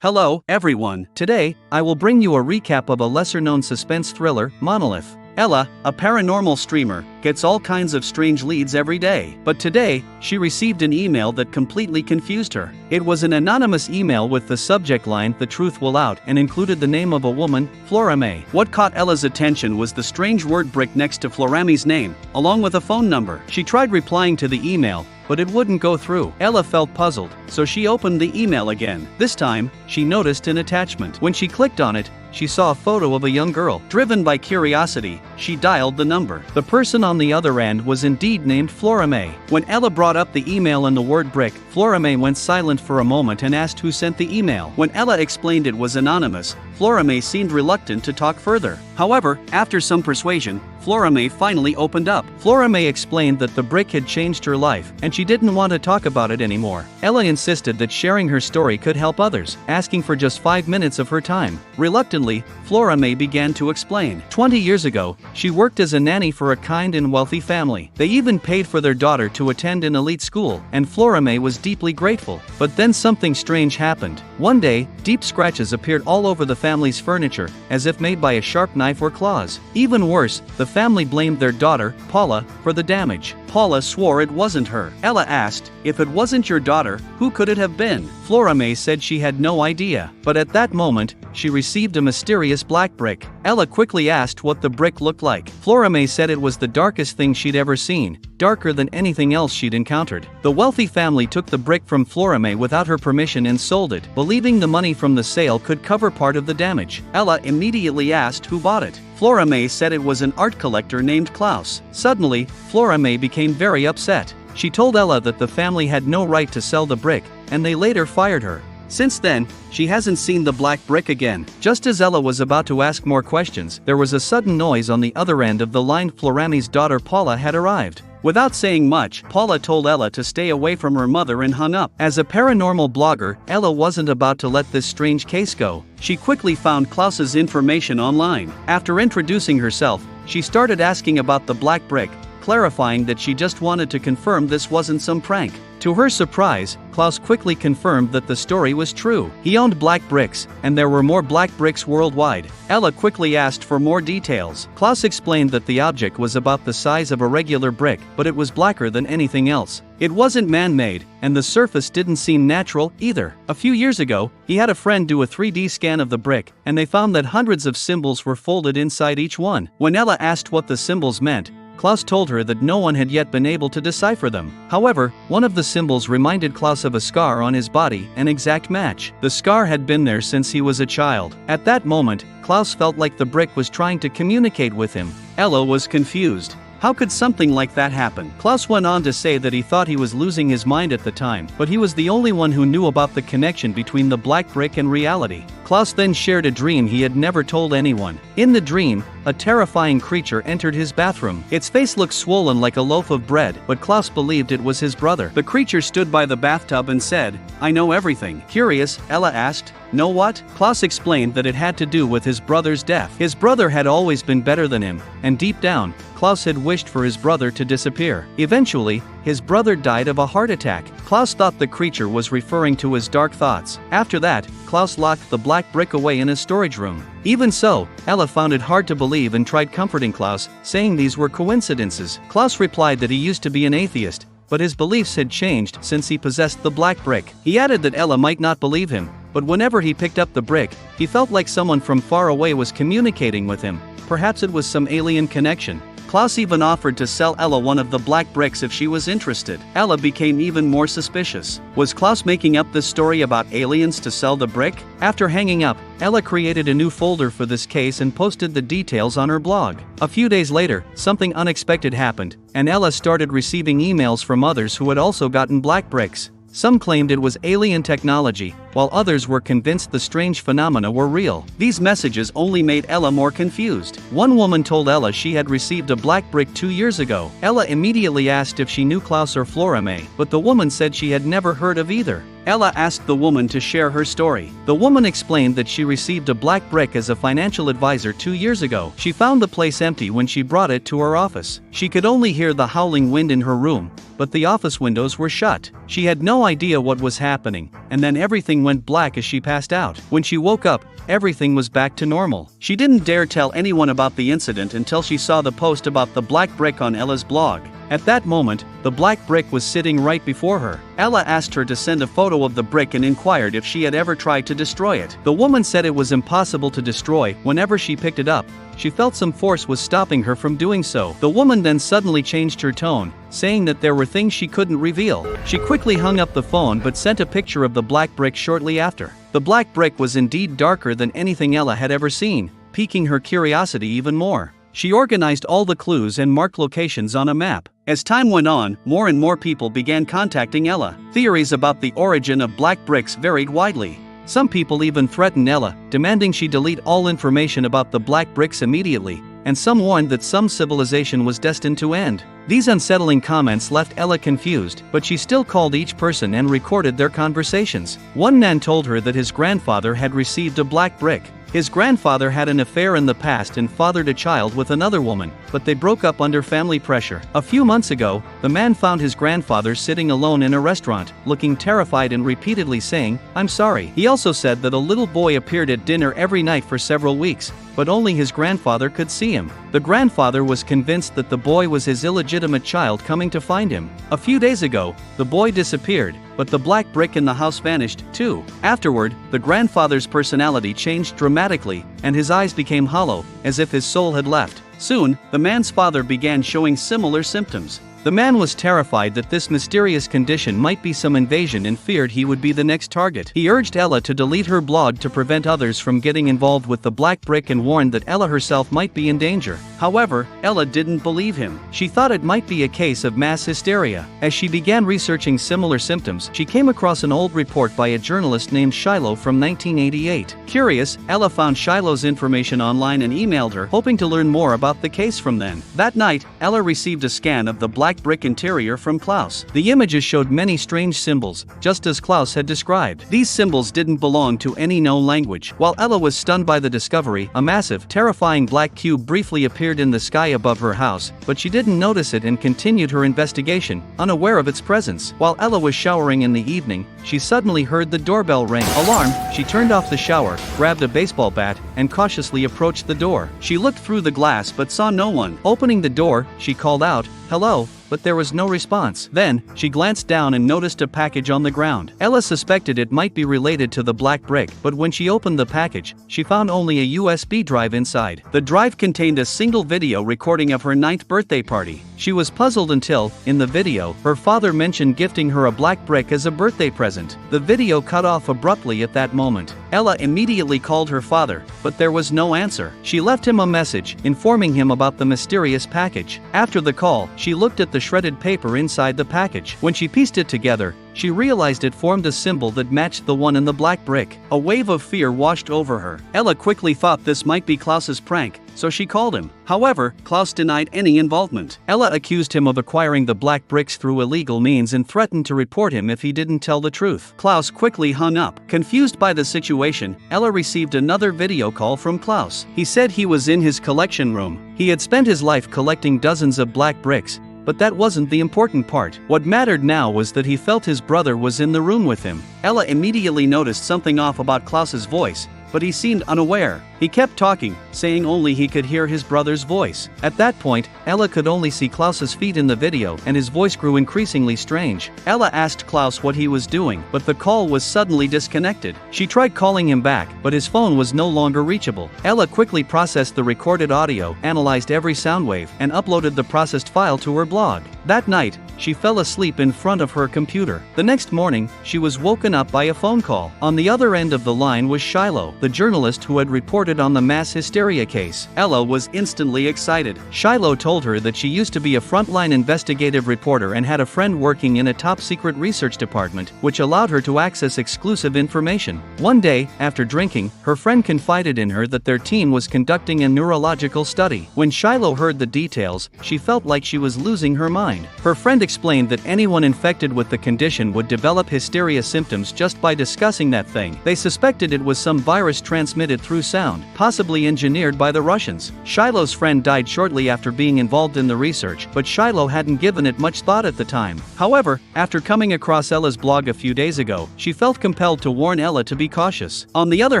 Hello, everyone. Today, I will bring you a recap of a lesser-known suspense thriller, Monolith. Ella, a paranormal streamer, gets all kinds of strange leads every day. But today, she received an email that completely confused her. It was an anonymous email with the subject line, "The truth will out," and included the name of a woman, Florame. What caught Ella's attention was the strange word brick next to Florame's name, along with a phone number. She tried replying to the email, but it wouldn't go through. Ella felt puzzled, so she opened the email again. This time, she noticed an attachment. When she clicked on it, she saw a photo of a young girl. Driven by curiosity, she dialed the number. The person on the other end was indeed named Florame. When Ella brought up the email and the word brick, Florame went silent for a moment and asked who sent the email. When Ella explained it was anonymous, Florame seemed reluctant to talk further. However, after some persuasion, Florame finally opened up. Florame explained that the brick had changed her life, and she didn't want to talk about it anymore. Ella insisted that sharing her story could help others, asking for just 5 minutes of her time. Reluctantly, Florame began to explain. 20 years ago, she worked as a nanny for a kind and wealthy family. They even paid for their daughter to attend an elite school, and Florame was deeply grateful. But then something strange happened. One day, deep scratches appeared all over the family's furniture, as if made by a sharp knife or claws. Even worse, the family blamed their daughter, Paula, for the damage. Paula swore it wasn't her. Ella asked, "If it wasn't your daughter, who could it have been?" Florame said she had no idea. But at that moment, she received a mysterious black brick. Ella quickly asked what the brick looked like. Florame said it was the darkest thing she'd ever seen, darker than anything else she'd encountered. The wealthy family took the brick from Florame without her permission and sold it, believing the money from the sale could cover part of the damage. Ella immediately asked who bought it. Florame said it was an art collector named Klaus. Suddenly, Florame became very upset. She told Ella that the family had no right to sell the brick, and they later fired her. Since then, she hasn't seen the black brick again. Just as Ella was about to ask more questions, there was a sudden noise on the other end of the line. Florame's daughter Paula had arrived. Without saying much, Paula told Ella to stay away from her mother and hung up. As a paranormal blogger, Ella wasn't about to let this strange case go. She quickly found Klaus's information online. After introducing herself, she started asking about the black brick, clarifying that she just wanted to confirm this wasn't some prank. To her surprise, Klaus quickly confirmed that the story was true. He owned black bricks, and there were more black bricks worldwide. Ella quickly asked for more details. Klaus explained that the object was about the size of a regular brick, but it was blacker than anything else. It wasn't man-made, and the surface didn't seem natural either. A few years ago, he had a friend do a 3D scan of the brick, and they found that hundreds of symbols were folded inside each one. When Ella asked what the symbols meant, Klaus told her that no one had yet been able to decipher them. However, one of the symbols reminded Klaus of a scar on his body, an exact match. The scar had been there since he was a child. At that moment, Klaus felt like the brick was trying to communicate with him. Ella was confused. How could something like that happen? Klaus went on to say that he thought he was losing his mind at the time, but he was the only one who knew about the connection between the black brick and reality. Klaus then shared a dream he had never told anyone. In the dream, a terrifying creature entered his bathroom. Its face looked swollen like a loaf of bread, but Klaus believed it was his brother. The creature stood by the bathtub and said, "I know everything." Curious, Ella asked, "Know what?" Klaus explained that it had to do with his brother's death. His brother had always been better than him, and deep down, Klaus had wished for his brother to disappear. Eventually, his brother died of a heart attack. Klaus thought the creature was referring to his dark thoughts. After that, Klaus locked the black brick away in his storage room. Even so, Ella found it hard to believe and tried comforting Klaus, saying these were coincidences. Klaus replied that he used to be an atheist, but his beliefs had changed since he possessed the black brick. He added that Ella might not believe him, but whenever he picked up the brick, he felt like someone from far away was communicating with him. Perhaps it was some alien connection. Klaus even offered to sell Ella one of the black bricks if she was interested. Ella became even more suspicious. Was Klaus making up this story about aliens to sell the brick? After hanging up, Ella created a new folder for this case and posted the details on her blog. A few days later, something unexpected happened, and Ella started receiving emails from others who had also gotten black bricks. Some claimed it was alien technology, while others were convinced the strange phenomena were real. These messages only made Ella more confused. One woman told Ella she had received a black brick 2 years ago. Ella immediately asked if she knew Klaus or Florame, but the woman said she had never heard of either. Ella asked the woman to share her story. The woman explained that she received a black brick as a financial advisor 2 years ago. She found the place empty when she brought it to her office. She could only hear the howling wind in her room, but the office windows were shut. She had no idea what was happening, and then everything went black as she passed out. When she woke up, everything was back to normal. She didn't dare tell anyone about the incident until she saw the post about the black brick on Ella's blog. At that moment, the black brick was sitting right before her. Ella asked her to send a photo of the brick and inquired if she had ever tried to destroy it. The woman said it was impossible to destroy. Whenever she picked it up, she felt some force was stopping her from doing so. The woman then suddenly changed her tone, saying that there were things she couldn't reveal. She quickly hung up the phone but sent a picture of the black brick shortly after. The black brick was indeed darker than anything Ella had ever seen, piquing her curiosity even more. She organized all the clues and marked locations on a map. As time went on, more and more people began contacting Ella. Theories about the origin of black bricks varied widely. Some people even threatened Ella, demanding she delete all information about the black bricks immediately, and some warned that some civilization was destined to end. These unsettling comments left Ella confused, but she still called each person and recorded their conversations. One man told her that his grandfather had received a black brick. His grandfather had an affair in the past and fathered a child with another woman, but they broke up under family pressure. A few months ago, the man found his grandfather sitting alone in a restaurant, looking terrified and repeatedly saying, "I'm sorry." He also said that a little boy appeared at dinner every night for several weeks, but only his grandfather could see him. The grandfather was convinced that the boy was his illegitimate child coming to find him. A few days ago, the boy disappeared, but the black brick in the house vanished, too. Afterward, the grandfather's personality changed dramatically, and his eyes became hollow, as if his soul had left. Soon, the man's father began showing similar symptoms. The man was terrified that this mysterious condition might be some invasion and feared he would be the next target. He urged Ella to delete her blog to prevent others from getting involved with the black brick and warned that Ella herself might be in danger. However, Ella didn't believe him. She thought it might be a case of mass hysteria. As she began researching similar symptoms, she came across an old report by a journalist named Shiloh from 1988. Curious, Ella found Shiloh's information online and emailed her, hoping to learn more about the case from then. That night, Ella received a scan of the black brick interior from Klaus. The images showed many strange symbols, just as Klaus had described. These symbols didn't belong to any known language. While Ella was stunned by the discovery, a massive, terrifying black cube briefly appeared in the sky above her house, but she didn't notice it and continued her investigation, unaware of its presence. While Ella was showering in the evening, she suddenly heard the doorbell ring. Alarmed, she turned off the shower, grabbed a baseball bat, and cautiously approached the door. She looked through the glass but saw no one. Opening the door, she called out, "Hello," but there was no response. Then, she glanced down and noticed a package on the ground. Ella suspected it might be related to the black brick, but when she opened the package, she found only a USB drive inside. The drive contained a single video recording of her 9th birthday party. She was puzzled until, in the video, her father mentioned gifting her a black brick as a birthday present. The video cut off abruptly at that moment. Ella immediately called her father, but there was no answer. She left him a message, informing him about the mysterious package. After the call, she looked at the shredded paper inside the package. When she pieced it together, she realized it formed a symbol that matched the one in the black brick. A wave of fear washed over her. Ella quickly thought this might be Klaus's prank, so she called him. However, Klaus denied any involvement. Ella accused him of acquiring the black bricks through illegal means and threatened to report him if he didn't tell the truth. Klaus quickly hung up. Confused by the situation, Ella received another video call from Klaus. He said he was in his collection room. He had spent his life collecting dozens of black bricks, but that wasn't the important part. What mattered now was that he felt his brother was in the room with him. Ella immediately noticed something off about Klaus's voice, but he seemed unaware. He kept talking, saying only he could hear his brother's voice. At that point, Ella could only see Klaus's feet in the video, and his voice grew increasingly strange. Ella asked Klaus what he was doing, but the call was suddenly disconnected. She tried calling him back, but his phone was no longer reachable. Ella quickly processed the recorded audio, analyzed every sound wave, and uploaded the processed file to her blog. That night, she fell asleep in front of her computer. The next morning, she was woken up by a phone call. On the other end of the line was Shiloh, the journalist who had reported on the mass hysteria case. Ella was instantly excited. Shiloh told her that she used to be a frontline investigative reporter and had a friend working in a top-secret research department, which allowed her to access exclusive information. One day, after drinking, her friend confided in her that their team was conducting a neurological study. When Shiloh heard the details, she felt like she was losing her mind. Her friend explained that anyone infected with the condition would develop hysteria symptoms just by discussing that thing. They suspected it was some virus transmitted through sound, possibly engineered by the Russians. Shiloh's friend died shortly after being involved in the research, but Shiloh hadn't given it much thought at the time. However, after coming across Ella's blog a few days ago, she felt compelled to warn Ella to be cautious. On the other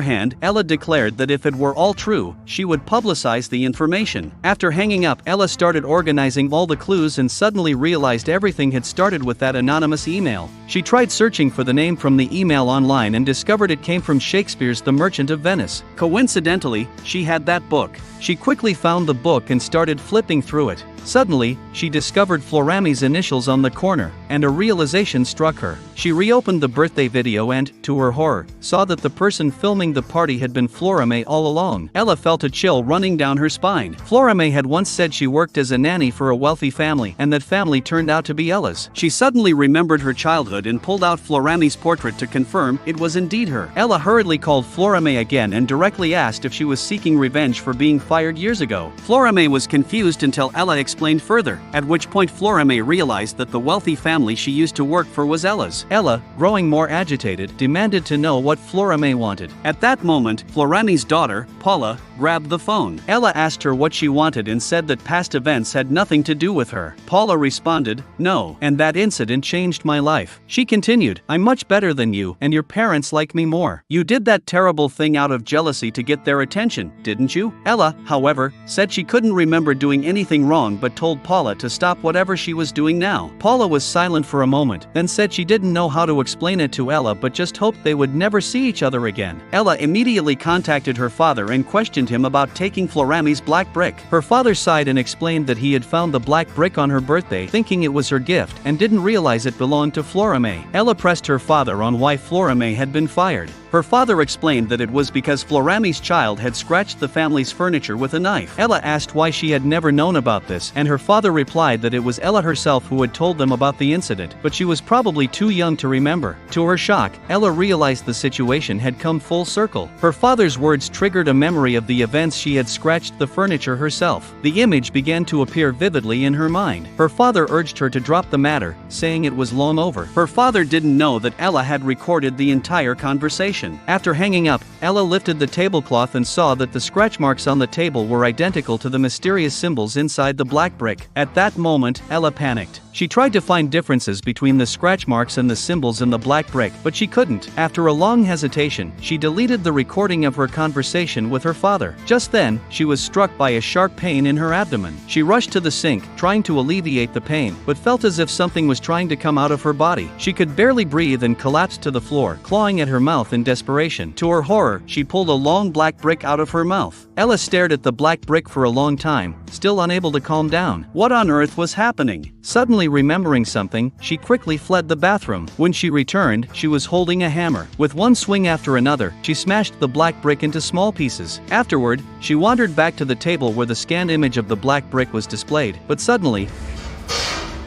hand, Ella declared that if it were all true, she would publicize the information. After hanging up, Ella started organizing all the clues and suddenly realized everything had started with that anonymous email. She tried searching for the name from the email online and discovered it came from Shakespeare's The Merchant of Venice. Coincidentally, she had that book. She quickly found the book and started flipping through it. Suddenly, she discovered Florami's initials on the corner, and a realization struck her. She reopened the birthday video and, to her horror, saw that the person filming the party had been Florame all along. Ella felt a chill running down her spine. Florame had once said she worked as a nanny for a wealthy family, and that family turned out to be Ella's. She suddenly remembered her childhood and pulled out Florami's portrait to confirm it was indeed her. Ella hurriedly called Florame again and directly asked if she was seeking revenge for being fired years ago. Florame was confused until Ella explained further, at which point Florame realized that the wealthy family she used to work for was Ella's. Ella, growing more agitated, demanded to know what Florame wanted. At that moment, Florami's daughter, Paula, grabbed the phone. Ella asked her what she wanted and said that past events had nothing to do with her. Paula responded, "No, and that incident changed my life." She continued, "I'm much better than you, and your parents like me more. You did that terrible thing out of jealousy to get their attention, didn't you?" Ella, however, said she couldn't remember doing anything wrong but told Paula to stop whatever she was doing now. Paula was silent for a moment, then said she didn't know how to explain it to Ella but just hoped they would never see each other again. Ella immediately contacted her father and questioned him about taking Florami's black brick. Her father sighed and explained that he had found the black brick on her birthday thinking it was her gift and didn't realize it belonged to Florame. Ella pressed her father on why Florame had been fired. Her father explained that it was because Florami's child had scratched the family's furniture with a knife. Ella asked why she had never known about this, and her father replied that it was Ella herself who had told them about the incident, but she was probably too young to remember. To her shock, Ella realized the situation had come full circle. Her father's words triggered a memory of the events she had scratched the furniture herself. The image began to appear vividly in her mind. Her father urged her to drop the matter, saying it was long over. Her father didn't know that Ella had recorded the entire conversation. After hanging up, Ella lifted the tablecloth and saw that the scratch marks on the table were identical to the mysterious symbols inside the black brick. At that moment, Ella panicked. She tried to find differences between the scratch marks and the symbols in the black brick, but she couldn't. After a long hesitation, she deleted the recording of her conversation with her father. Just then, she was struck by a sharp pain in her abdomen. She rushed to the sink, trying to alleviate the pain, but felt as if something was trying to come out of her body. She could barely breathe and collapsed to the floor, clawing at her mouth in desperation. To her horror, she pulled a long black brick out of her mouth. Ella stared at the black brick for a long time, still unable to calm down. What on earth was happening? Suddenly remembering something, she quickly fled the bathroom. When she returned, she was holding a hammer. With one swing after another, she smashed the black brick into small pieces. Afterward, she wandered back to the table where the scanned image of the black brick was displayed, but suddenly,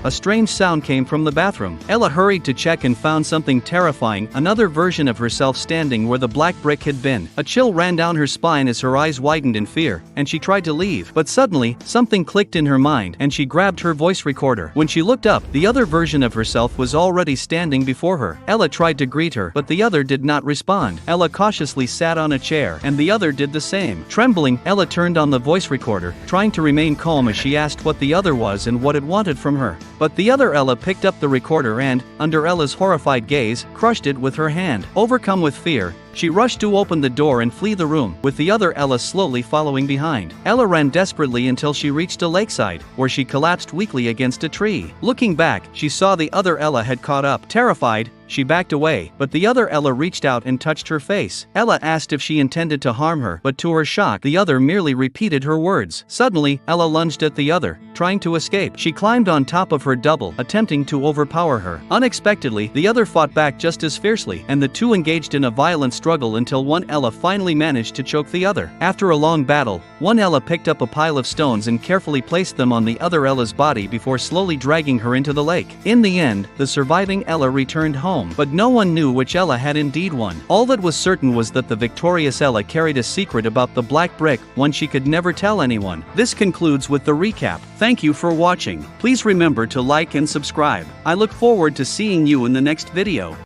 a strange sound came from the bathroom. Ella hurried to check and found something terrifying, another version of herself standing where the black brick had been. A chill ran down her spine as her eyes widened in fear, and she tried to leave. But suddenly, something clicked in her mind, and she grabbed her voice recorder. When she looked up, the other version of herself was already standing before her. Ella tried to greet her, but the other did not respond. Ella cautiously sat on a chair, and the other did the same. Trembling, Ella turned on the voice recorder, trying to remain calm as she asked what the other was and what it wanted from her. But the other Ella picked up the recorder and, under Ella's horrified gaze, crushed it with her hand. Overcome with fear, she rushed to open the door and flee the room, with the other Ella slowly following behind. Ella ran desperately until she reached a lakeside, where she collapsed weakly against a tree. Looking back, she saw the other Ella had caught up. Terrified, she backed away, but the other Ella reached out and touched her face. Ella asked if she intended to harm her, but to her shock, the other merely repeated her words. Suddenly, Ella lunged at the other, trying to escape. She climbed on top of her double, attempting to overpower her. Unexpectedly, the other fought back just as fiercely, and the two engaged in a violent struggle until one Ella finally managed to choke the other. After a long battle, one Ella picked up a pile of stones and carefully placed them on the other Ella's body before slowly dragging her into the lake. In the end, the surviving Ella returned home, but no one knew which Ella had indeed won. All that was certain was that the victorious Ella carried a secret about the black brick, one she could never tell anyone. This concludes with the recap. Thank you for watching. Please remember to like and subscribe. I look forward to seeing you in the next video.